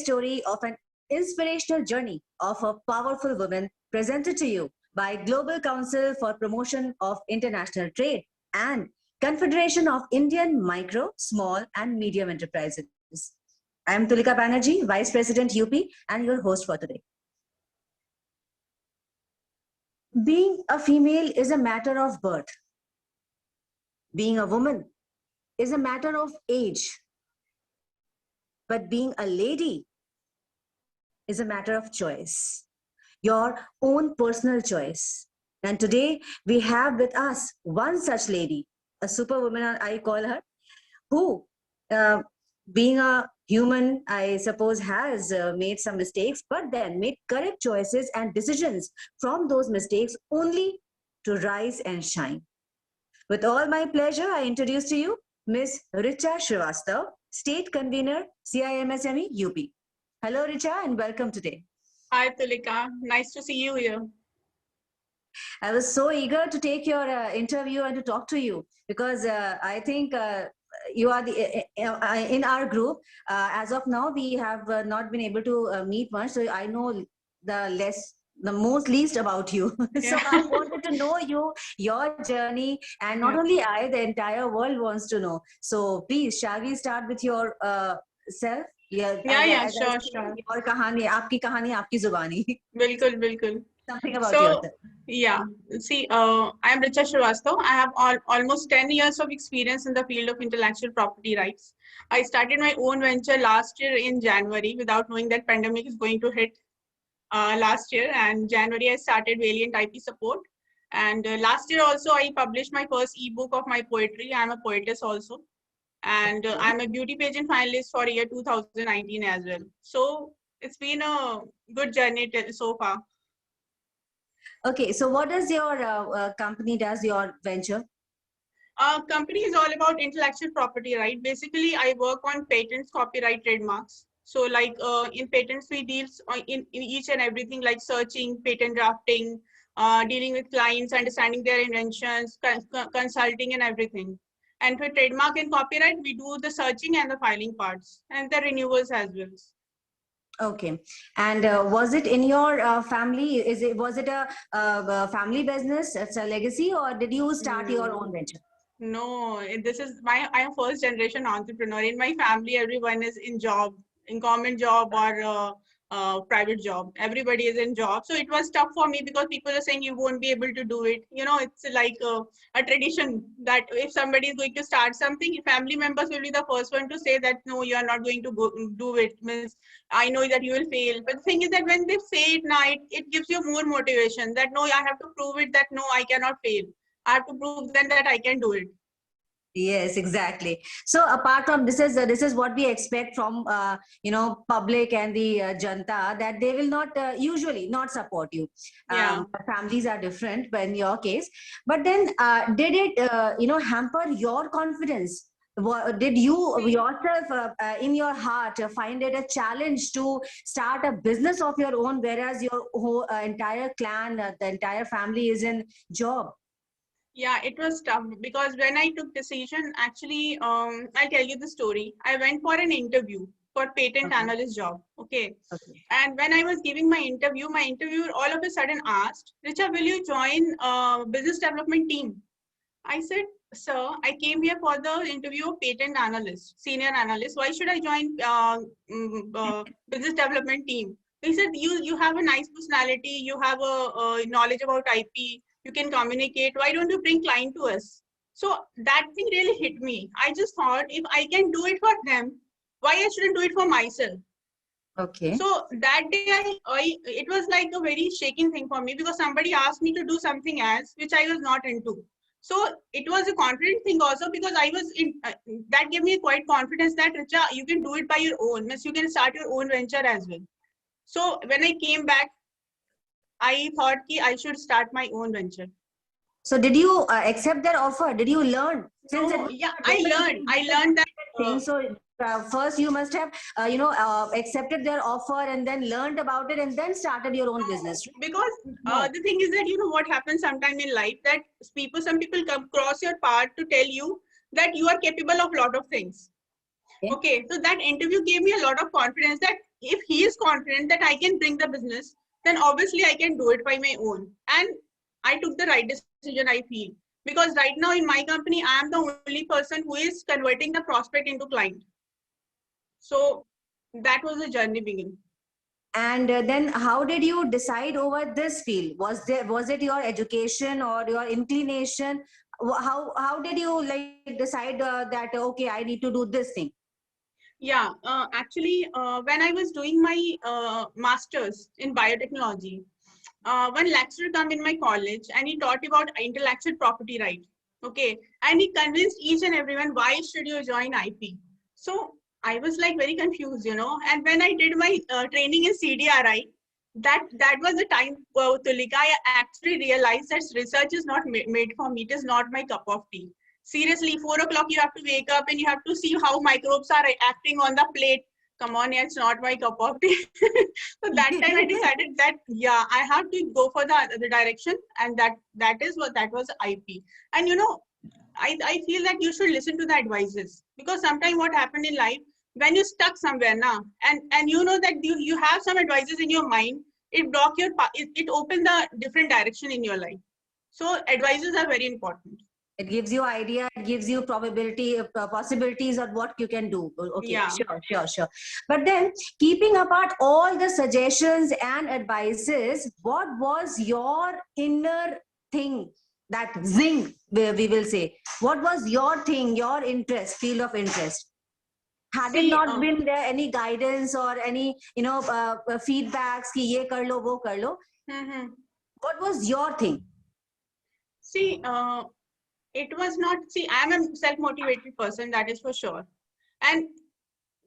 story of an inspirational journey of a powerful woman presented to you by Global Council for Promotion of International Trade and Confederation of Indian Micro, Small and Medium Enterprises. I am Tulika Banerjee, Vice President UP and your host for today. Being a female is a matter of birth. Being a woman is a matter of age. But being a lady is a matter of choice, your own personal choice. And today we have with us one such lady, a superwoman, I call her, who, being a human, I suppose, has made some mistakes, but then made correct choices and decisions from those mistakes only to rise and shine. With all my pleasure, I introduce to you Ms. Richa Srivastava, State Convener, CIMSME UP. Hello, Richa, and welcome today. Hi, Tulika. Nice to see you here. I was so eager to take your interview and to talk to you because I think you are in our group. As of now, we have not been able to meet much, so I know the most least about you. So I wanted to know you, your journey, and not only I, the entire world wants to know. So please, shall we start with your self? Sure. Your kahani, aapki kahani, aapki zubani. Bilkul. Something about yourself. Yeah. See, I am Richa Srivastava. I have almost 10 years of experience in the field of intellectual property rights. I started my own venture last year in January without knowing that pandemic is going to hit last year. And January, I started Valiant IP support. And last year also, I published my first ebook of my poetry. I'm a poetess also. And I'm a beauty pageant finalist for year 2019 as well. So it's been a good journey so far. Okay, so what does your company does, your venture? Our company is all about intellectual property, right? Basically, I work on patents, copyright, trademarks. So like in patents, we deal in each and everything like searching, patent drafting, dealing with clients, understanding their inventions, consulting and everything. And for trademark and copyright, we do the searching and the filing parts and the renewals as well. Okay, and was it in your family? Was it a family business? It's a legacy, or did you start your own venture? No, I am first generation entrepreneur. In my family, everyone is in government job or private job. Everybody is in job. So it was tough for me because people are saying you won't be able to do it. You know, it's like a tradition that if somebody is going to start something, family members will be the first one to say that, no, you are not going to do it. Means I know that you will fail. But the thing is that when they say it now, it gives you more motivation that, no, I have to prove it that, no, I cannot fail. I have to prove then that I can do it. Yes, exactly. So apart from this is what we expect from public and the janta, that they will not usually not support you. Families are different, but in your case, but then did it hamper your confidence? Did you yourself in your heart find it a challenge to start a business of your own, whereas your whole entire clan, the entire family is in job? Yeah, it was tough because when I took decision, actually, I'll tell you the story. I went for an interview for patent analyst job. Okay. And when I was giving my interviewer all of a sudden asked, Richa, will you join business development team? I said, sir, I came here for the interview of patent analyst, senior analyst. Why should I join business development team? He said, you have a nice personality. You have a knowledge about IP. You can communicate. Why don't you bring client to us? So that thing really hit me. I just thought if I can do it for them, why I shouldn't do it for myself? Okay. So that day, it was like a very shaking thing for me because somebody asked me to do something else, which I was not into. So it was a confident thing also because I was in, that gave me quite confidence that Richa, you can do it by your own. Means you can start your own venture as well. So when I came back, I thought I should start my own venture. So did you accept their offer? Did you learn? I learned that thing. So first you must have accepted their offer and then learned about it and then started your own business. Because the thing is that what happens sometime in life that some people come cross your path to tell you that you are capable of a lot of things. Okay, so that interview gave me a lot of confidence that if he is confident that I can bring the business, then obviously I can do it by my own. And I took the right decision, I feel. Because right now in my company, I am the only person who is converting the prospect into client. So that was the journey begin. And then how did you decide over this field? Was it your education or your inclination? How did you like decide that okay, I need to do this thing? Yeah, actually, when I was doing my master's in biotechnology, one lecturer come in my college and he taught about intellectual property right. Okay, and he convinced each and everyone, why should you join IP? So I was like very confused, you know. And when I did my training in CDRI, that was the time, Tulika, I actually realized that research is not made for me. It is not my cup of tea. Seriously, 4 o'clock you have to wake up and you have to see how microbes are acting on the plate. Come on, yeah, it's not my cup of tea. So that time I decided that yeah, I have to go for the other direction, and that was IP. And you know, I feel that you should listen to the advices, because sometimes what happened in life, when you're stuck somewhere now, and you know that you have some advices in your mind, it block your it open the different direction in your life. So advices are very important. It gives you idea, it gives you probability, possibilities of what you can do. Okay, Yeah. sure. But then, keeping apart all the suggestions and advices, what was your inner thing, that zing, we will say? What was your thing, your interest, field of interest? Had it See, not been there any guidance or any, feedbacks, ki ye kar lo, wo kar lo, what was your thing? see, it was not, see, I'm a self-motivated person, that is for sure. And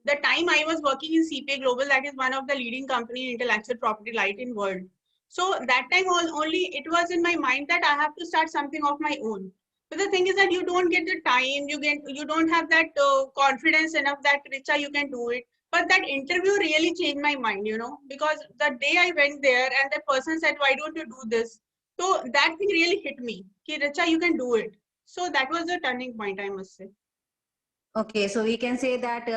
the time I was working in CPA Global, that is one of the leading company in intellectual property right in world. So that time only it was in my mind that I have to start something of my own. But the thing is that you don't get the time, you don't have that confidence enough that Richa, you can do it. But that interview really changed my mind, you know, because the day I went there and the person said, why don't you do this? So that thing really hit me. Ki Richa, you can do it. So that was the turning point, I must say. Okay, so we can say that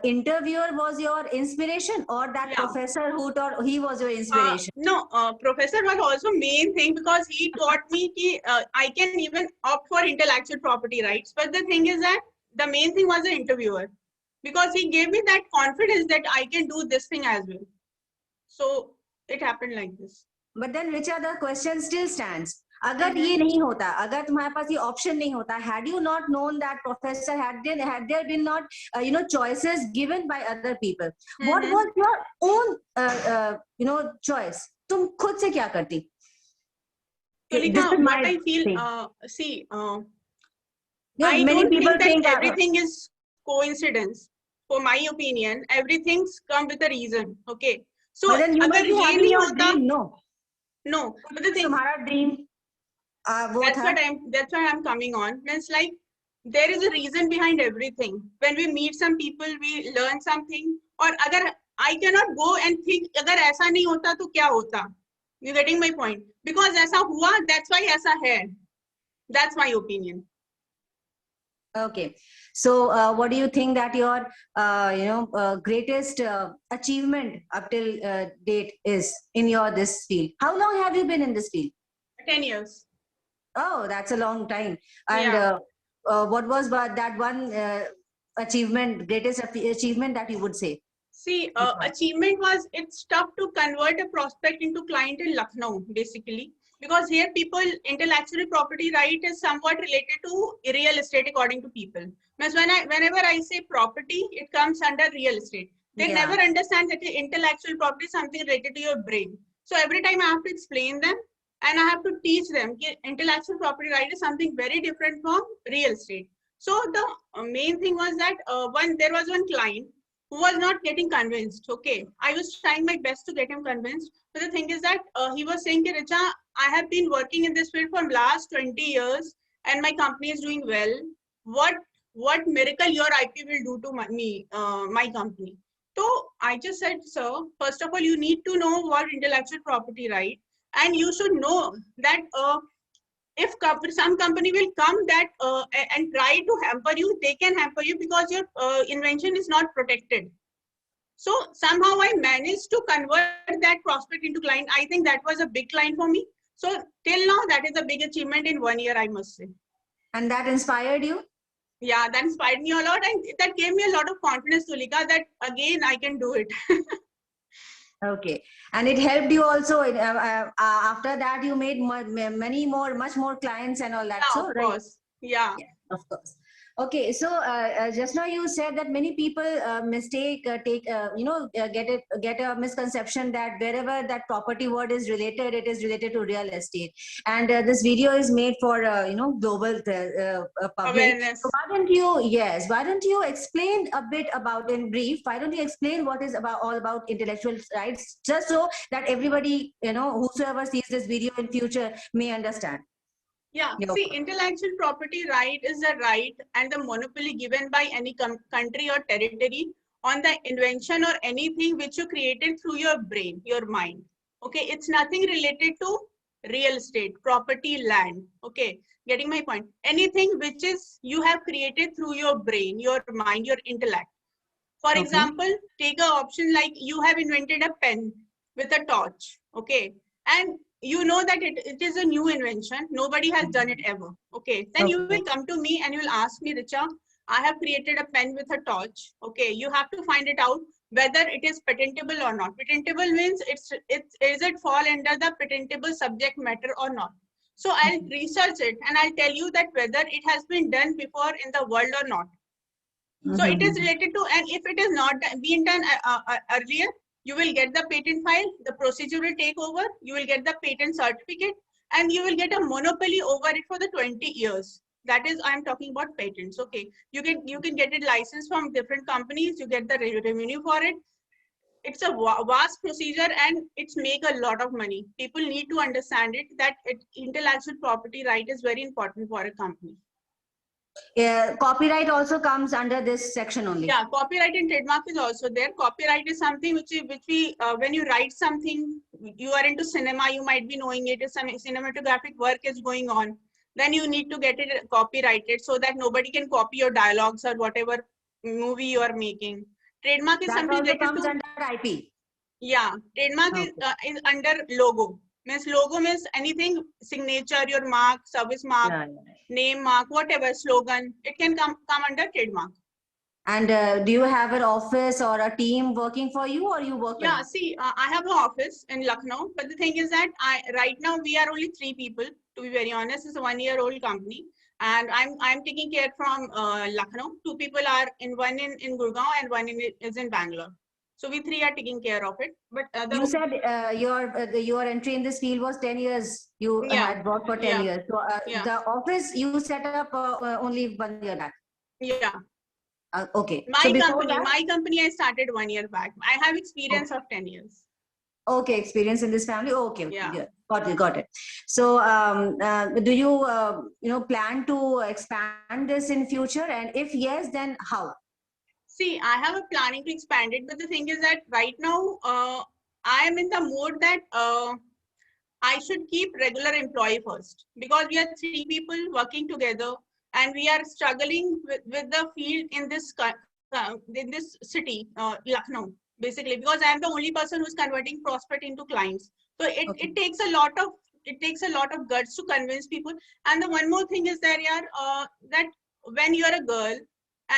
interviewer was your inspiration, or that Yeah. professor who taught, he was your inspiration? No, professor was also main thing, because he taught me ki, I can even opt for intellectual property rights. But the thing is that the main thing was the interviewer, because he gave me that confidence that I can do this thing as well. So it happened like this. But then Richa, the question still stands. अगर ये नहीं होता, अगर तुम्हारे पास ये option नहीं होता, had you not known that professor, had there been not choices given by other people, what was your own choice? तुम खुद से क्या करती? Tulika, what I feel, see, I many don't people think that everything is coincidence. For my opinion, everything's come with a reason. Okay. So but then you must be having your dream, no. But the thing, तुम्हारा dream, that's what I'm coming on. It's like there is a reason behind everything. When we meet some people, we learn something. Or agar I cannot go and think, agar aisa nahi hota to kya hota? You getting my point? Because aisa hua, that's why aisa hai. That's my opinion. Okay, so what do you think that your greatest achievement up till date is in your this field? How long have you been in this field? 10 years. Oh, that's a long time. And what was that one achievement, greatest achievement that you would say? See, achievement was, it's tough to convert a prospect into client in Lucknow, basically. Because here people, intellectual property right is somewhat related to real estate according to people. Because whenever I say property, it comes under real estate. They never understand that the intellectual property is something related to your brain. So every time I have to explain them and I have to teach them that intellectual property right is something very different from real estate. So the main thing was that there was one client who was not getting convinced. Okay, I was trying my best to get him convinced. But the thing is that he was saying, Richa, I have been working in this field for last 20 years and my company is doing well. What miracle your IP will do to my company? So I just said, sir, first of all, you need to know what intellectual property right, and you should know that if some company will come that and try to hamper you, they can hamper you because your invention is not protected. So somehow I managed to convert that prospect into client. I think that was a big client for me. So till now, that is a big achievement in 1 year, I must say. And that inspired you? Yeah, that inspired me a lot, and that gave me a lot of confidence, Tulika, that again I can do it. Okay. And it helped you also after that you made much more clients and all that. Yeah, So, of right. course. Yeah. Yeah, of course. Okay, so just now you said that many people get a misconception that wherever that property word is related, it is related to real estate. And this video is made for global public. So Awareness. why don't you explain a bit about, in brief, why don't you explain what is all about intellectual rights, just so that everybody, whosoever sees this video in future may understand. Yeah, Yeah. see, intellectual property right is a right and the monopoly given by any country or territory on the invention or anything which you created through your brain, your mind. Okay, it's nothing related to real estate, property, land. Okay, getting my point. Anything which is you have created through your brain, your mind, your intellect. For Okay. example, take an option like you have invented a pen with a torch. Okay, and you know that it is a new invention. Nobody has done it ever. Okay. Then you will come to me and you will ask me, Richa, I have created a pen with a torch. Okay. You have to find it out whether it is patentable or not. Patentable means is it fall under the patentable subject matter or not. So I'll research it and I'll tell you that whether it has been done before in the world or not. So it is related to, and if it is not been done earlier, you will get the patent file, the procedure will take over, you will get the patent certificate, and you will get a monopoly over it for the 20 years. That is, I'm talking about patents. Okay, you can get it licensed from different companies, you get the revenue for it. It's a vast procedure and it's make a lot of money. People need to understand it that intellectual property right is very important for a company. Yeah, copyright also comes under this section only. Yeah, copyright and trademark is also there. Copyright is something which we when you write something, you are into cinema, you might be knowing it is some cinematographic work is going on. Then you need to get it copyrighted so that nobody can copy your dialogues or whatever movie you are making. Trademark is that something also related comes to under IP. Yeah, trademark is under logo. Means logo means anything signature, your mark, service mark, name mark, whatever slogan. It can come under trademark. And do you have an office or a team working for you, or you work? Yeah, see, I have an office in Lucknow, but the thing is that right now we are only 3 people. To be very honest, it's a 1-year-old company, and I'm taking care from Lucknow. 2 people are one in Gurgaon and one is in Bangalore. So we 3 are taking care of it. But you said your entry in this field was 10 years. You had worked for 10 years. So the office you set up only 1 year back. Yeah. Okay. My company I started 1 year back. I have experience of 10 years. Okay, experience in this family. Okay, yeah. Got it. So, do you plan to expand this in future? And if yes, then how? See, I have a planning to expand it, but the thing is that right now I am in the mode that I should keep regular employee first, because we are 3 people working together and we are struggling with the field in this city, Lucknow, basically, because I am the only person who's converting prospect into clients. So it takes a lot of guts to convince people. And the one more thing is that that when you are a girl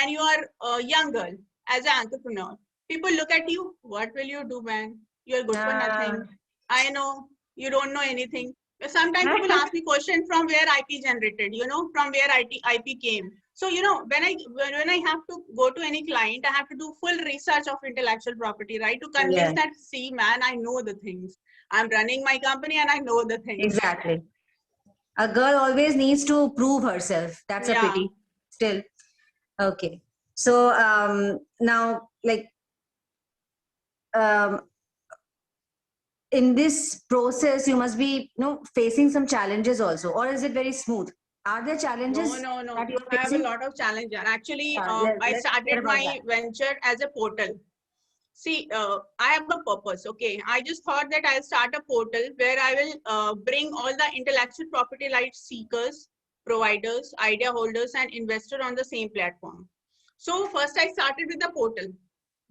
and you are a young girl as an entrepreneur, people look at you. What will you do, man? You're good for nothing. I know you don't know anything. Sometimes people ask me question from where IP generated, from where IP came. So, when I have to go to any client, I have to do full research of intellectual property, right? To convince that, see, man, I know the things. I'm running my company and I know the things. Exactly. A girl always needs to prove herself. That's a pity. Still. Okay. So now, like, in this process, you must be, facing some challenges also, or is it very smooth? Are there challenges? No. I have a lot of challenges. Actually, I started my venture as a portal. See, I have a purpose. Okay, I just thought that I'll start a portal where I will bring all the intellectual property rights seekers, providers, idea holders, and investors on the same platform. So first, I started with the portal.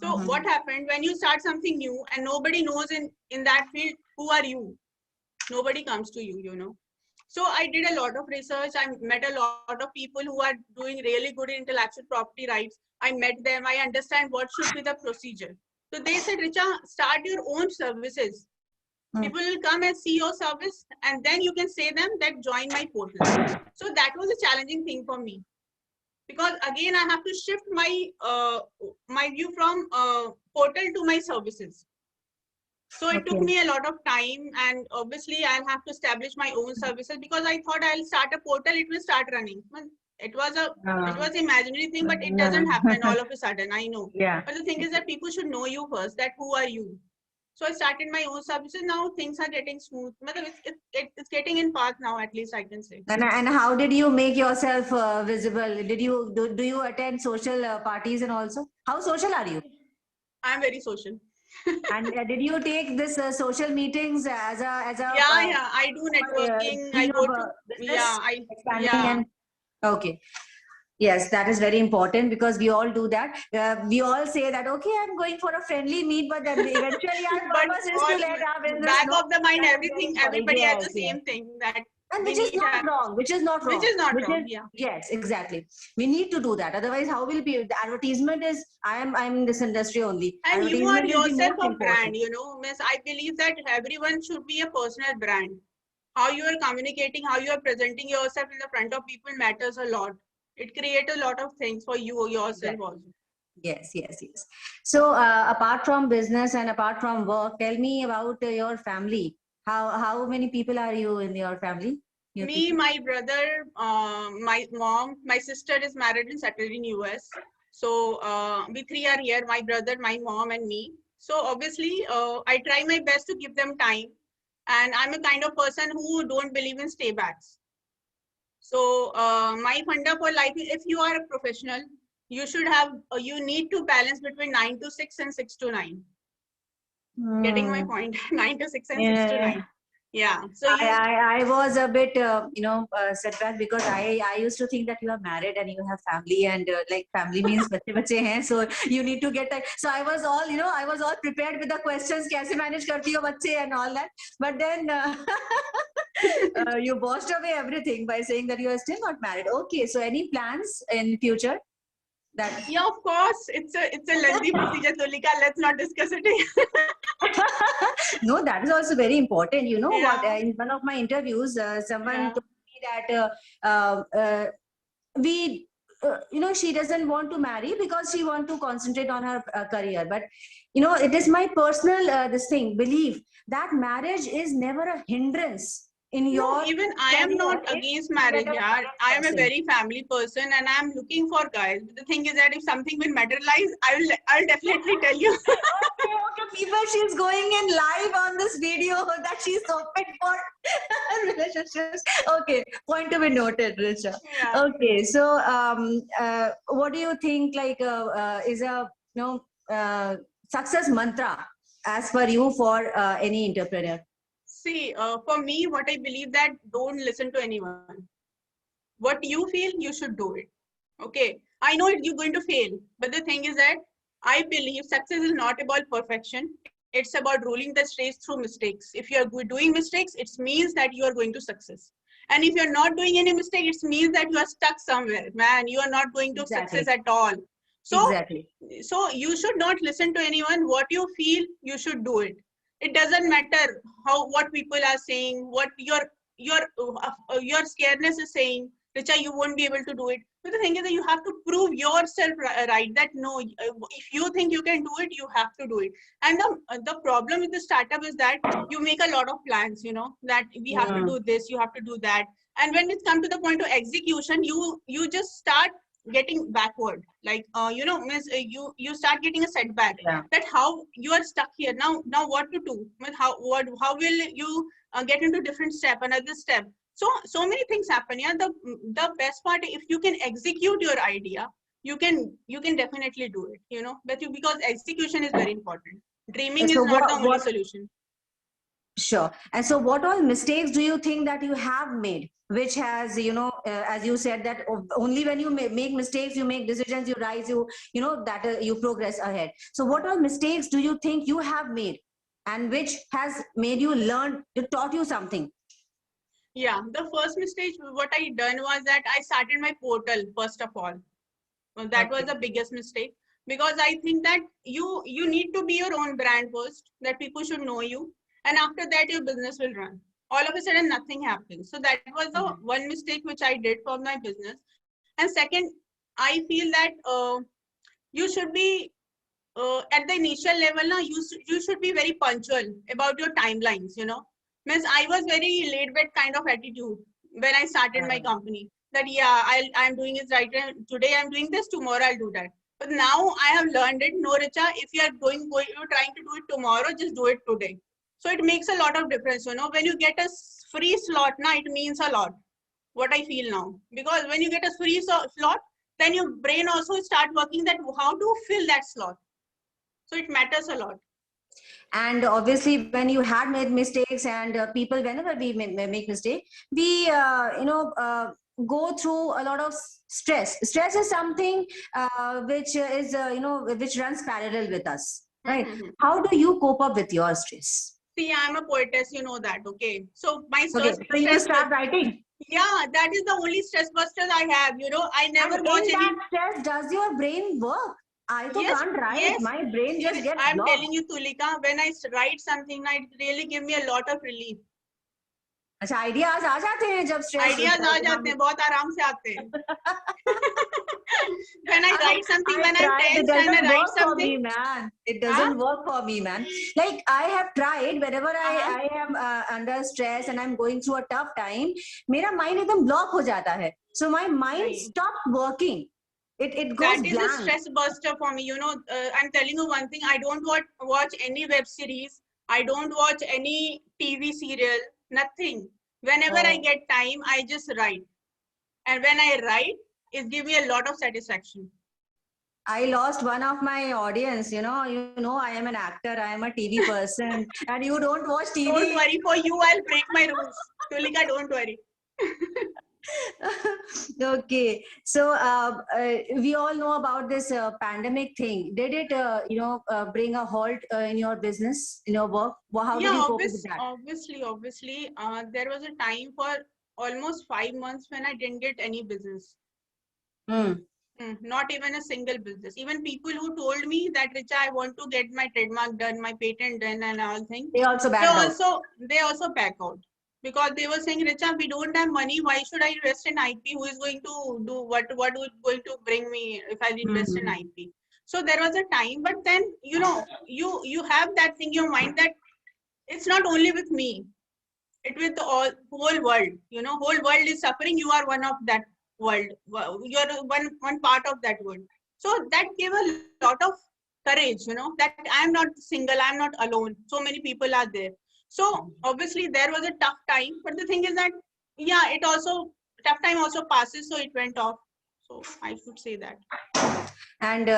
So what happened when you start something new and nobody knows in that field, who are you? Nobody comes to you, you know. So I did a lot of research. I met a lot of people who are doing really good in intellectual property rights. I met them. I understand what should be the procedure. So they said, Richa, start your own services. People will come and see your service, and then you can say them that join my portal. So that was a challenging thing for me, because again I have to shift my view from portal to my services. So it took me a lot of time, and obviously I'll have to establish my own services, because I thought I'll start a portal, it will start running. It was an imaginary thing, but it doesn't happen all of a sudden, I know. But the thing is that people should know you first, that who are you. So I started my own services. Now things are getting smooth. It's getting in path now, at least I can say. And how did you make yourself visible? Did you do you attend social parties and also? How social are you? I'm very social. And did you take this social meetings as a yeah, I do networking. I go to business, okay. Yes, that is very important, because we all do that. We all say that, okay, I'm going for a friendly meet, but then eventually our purpose is to let our business back know of the mind, everybody has the same thing, that and which is not wrong. Which is not wrong. Yeah. Yes, exactly. We need to do that. Otherwise, how will be the advertisement is I'm in this industry only. And you are yourself a brand, you know, Miss. I believe that everyone should be a personal brand. How you are communicating, how you are presenting yourself in the front of people matters a lot. It creates a lot of things for you yourself also. Yes. So apart from business and apart from work, tell me about your family. How many people are you in your family? Me, my brother, my mom, my sister is married and settled in US. So we three are here, my brother, my mom and me. So obviously I try my best to give them time. And I'm a kind of person who don't believe in staybacks. So my funda for life is, if you are a professional, you should have, you need to balance between 9 to 6 and 6 to 9. Getting my point? 9 to 6 and 6 to 9. Yeah. So I was a bit, set back, because I used to think that you are married and you have family, and like family means bache hain, so you need to get that. So I was all prepared with the questions, kaise manage karti ho bache and all that. But then you bossed away everything by saying that you are still not married. Okay. So any plans in future? Yeah, of course. It's a lengthy procedure, Tulika. Let's not discuss it. No, that is also very important. You know what? In one of my interviews, someone told me that she doesn't want to marry because she wants to concentrate on her career. But it is my personal belief that marriage is never a hindrance in your. Even I am not against marriage. Yeah, I am a very family person, and I am looking for guys. But the thing is that if something will materialize, I'll definitely tell you. Okay, people, she's going in live on this video that she's open for relationships. Okay, point to be noted, Richa. Yeah. Okay, so what do you think? Like, is a success mantra as per you for any entrepreneur? See, for me, what I believe that don't listen to anyone. What you feel, you should do it. Okay. I know you're going to fail, but the thing is that I believe success is not about perfection. It's about ruling the race through mistakes. If you're doing mistakes, it means that you are going to success. And if you're not doing any mistake, it means that you are stuck somewhere, man. You are not going to success at all. So, so you should not listen to anyone. What you feel, you should do it. It doesn't matter what people are saying, what your scaredness is saying. Richa, you won't be able to do it. But the thing is that you have to prove yourself right, that no, if you think you can do it, you have to do it. And the problem with the startup is that you make a lot of plans, that we have to do this, you have to do that. And when it's come to the point of execution, you just start getting backward, like you start getting a setback, that how you are stuck here now what to do, how will you get into different step, another step. So many things happen. The best part, if you can execute your idea, you can definitely do it, because execution is very important. Dreaming is not the only solution. Sure. And so what all mistakes do you think that you have made, which has, as you said, that only when you make mistakes, you make decisions, you rise, that you progress ahead. So what all mistakes do you think you have made and which has made you learn, it taught you something? Yeah, the first mistake what I done was that I started my portal first of all. Well, that was the biggest mistake, because I think that you need to be your own brand first, that people should know you, and after that your business will run. All of a sudden nothing happens. So that was the one mistake which I did for my business. And second, I feel that you should be at the initial level now, you should be very punctual about your timelines, means I was very laid back kind of attitude when I started my company, that yeah, I'm doing it right, today I'm doing this, tomorrow I'll do that. But now I have learned it, no Richa, if you're trying to do it tomorrow, just do it today. So it makes a lot of difference, when you get a free slot now, it means a lot, what I feel now, because when you get a free slot, then your brain also start working that how to fill that slot. So it matters a lot. And obviously, when you had made mistakes, and people, whenever we make mistake, we, go through a lot of stress. Stress is something which is, which runs parallel with us, right? How do you cope up with your stress? See, I'm a poetess, you know that, okay? So my stress. So you start writing. Yeah, that is the only stress busters I have, I never and watch in any. That stress, does your brain work? I can't write. Yes, My brain just gets I'm blocked. telling you, Tulika, when I write something, it really give me a lot of relief. अच्छा, ideas आ जाते हैं जब stress ideas आ जाते हैं, बहुत आराम से आते हैं. When I write something, when I'm tense and I write something, man, it doesn't work for me, man. Like I have tried whenever I am under stress and I'm going through a tough time, मेरा mind एकदम block हो जाता है. So my mind stopped working. It goes that is blank. A stress buster for me. I'm telling you one thing. I don't watch any web series. I don't watch any TV serial. Nothing. Whenever I get time, I just write. And when I write, it gives me a lot of satisfaction. I lost one of my audience, I am an actor, I am a TV person, and you don't watch TV. Don't worry, for you, I'll break my rules. Tulika, don't worry. Okay, so we all know about this pandemic thing. Did it, bring a halt in your business, in your work? How did you cope with that? Obviously, there was a time for almost 5 months when I didn't get any business. Not even a single business. Even people who told me that, Richa, I want to get my trademark done, my patent done, and all things. They also back out. They also back out. Because they were saying, Richa, we don't have money. Why should I invest in IP? Who is going to do what is going to bring me if I invest in IP? So there was a time, but then, you have that thing in your mind that it's not only with me. It with the whole world. Whole world is suffering. You are one of that world. You're one part of that world. So that gave a lot of courage, that I'm not single, I'm not alone. So many people are there. So obviously there was a tough time, but the thing is that, tough time also passes, so it went off. So I should say that. And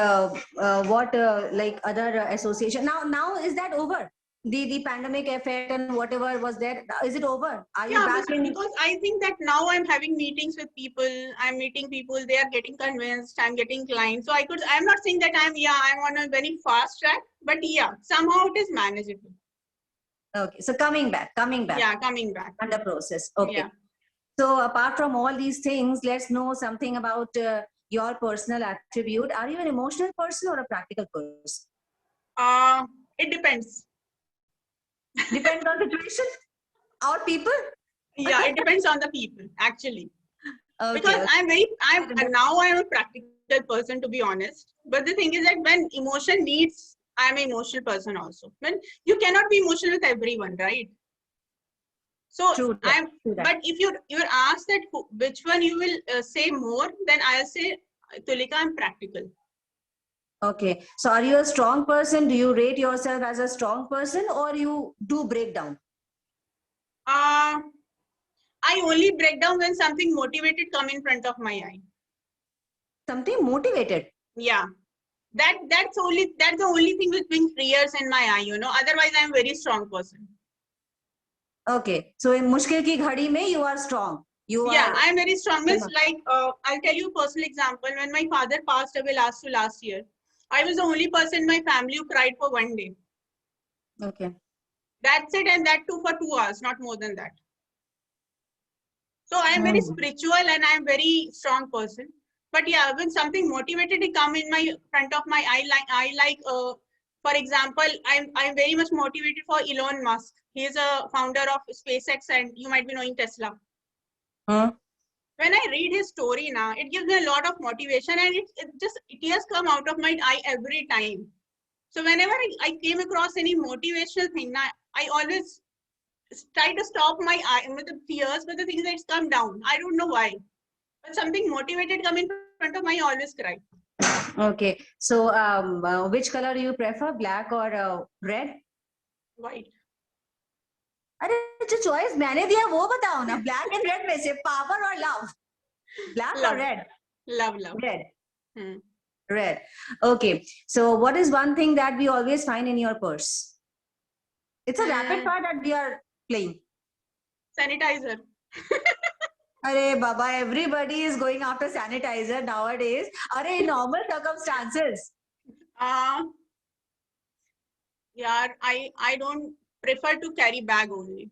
what like other association now is that over? The pandemic effect and whatever was there, is it over? Are you back in? Because I think that now I'm having meetings with people, I'm meeting people, they are getting convinced, I'm getting clients. So I'm not saying that I'm on a very fast track, but somehow it is manageable. Okay, so coming back. Yeah, coming back. Under process. Okay. Yeah. So apart from all these things, let's know something about your personal attribute. Are you an emotional person or a practical person? It depends. Depends on the situation or people? Yeah, it depends on the people, actually. Okay, because now I'm a practical person, to be honest. But the thing is that when emotion needs, I'm an emotional person also. When you cannot be emotional with everyone, right? So true, but if you're asked that which one you will say more, then I'll say, Tulika, I'm practical. Okay. So are you a strong person? Do you rate yourself as a strong person, or you do break down? I only break down when something motivated come in front of my eye. Something motivated? Yeah. That's the only thing which brings tears in my eye, Otherwise, I'm a very strong person. Okay. So in मुश्किल की घड़ी में you are strong. You Yeah, are. I am very strong. Means like, I'll tell you a personal example. When my father passed away last year, I was the only person in my family who cried for 1 day. Okay. That's it, and that too for 2 hours, not more than that. So I am very spiritual and I am very strong person. But yeah, when something motivated to come in my front of my for example, I'm very much motivated for Elon Musk. He is a founder of SpaceX, and you might be knowing Tesla. When I read his story now, it gives me a lot of motivation, and it has come out of my eye every time. So whenever I came across any motivational thing, now I always try to stop my eye with the tears, but the thing is that it's come down. I don't know why. But something motivated come in front of my, I always cry. Okay. So which color do you prefer, black or red? White. अरे जो choice मैंने दिया वो बताओ ना, black and red में से power or love? Black Love. or red? Love. Red. Hmm. Red. Okay. So what is one thing that we always find in your purse? It's a rapid fire that we are playing. Sanitizer. Arey Baba, everybody is going after sanitizer nowadays. Arey, in normal circumstances. Yeah, I don't prefer to carry bag only.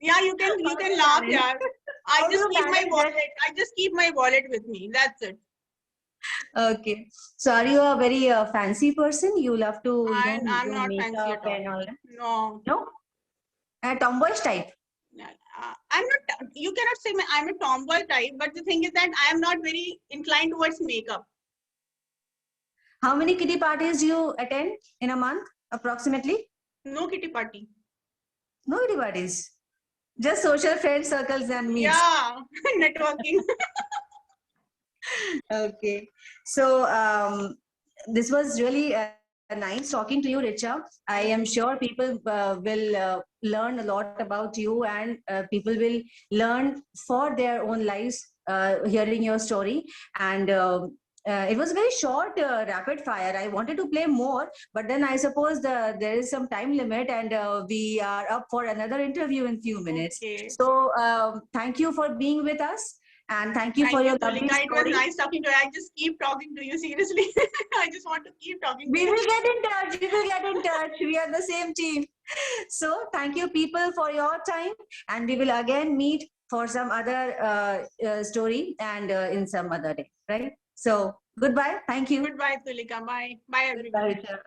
Yeah, you can laugh, yeah. I just keep my wallet. I just keep my wallet with me. That's it. Okay. So are you a very fancy person? You love to I'm do not makeup fancy at all. and all that? No. No? A tomboyish type? I'm not, you cannot say I'm a tomboy type, but the thing is that I am not very inclined towards makeup. How many kitty parties do you attend in a month, approximately? No kitty party. No kitty parties? Just social friend circles and meets? Yeah, networking. Okay. So this was really nice talking to you, Richa. I am sure people will learn a lot about you, and people will learn for their own lives hearing your story. And it was very short, rapid fire. I wanted to play more, but then I suppose there is some time limit, and we are up for another interview in few minutes. Okay. So thank you for being with us. And thank you for your lovely story. It was nice talking to you. I just keep talking to you, seriously. I just want to keep talking to you. We will get in touch. We will get in touch. We are the same team. So thank you, people, for your time. And we will again meet for some other story and in some other day, right? So goodbye. Thank you. Goodbye, Tulika. Bye. Bye, everyone. Goodbye, Richa.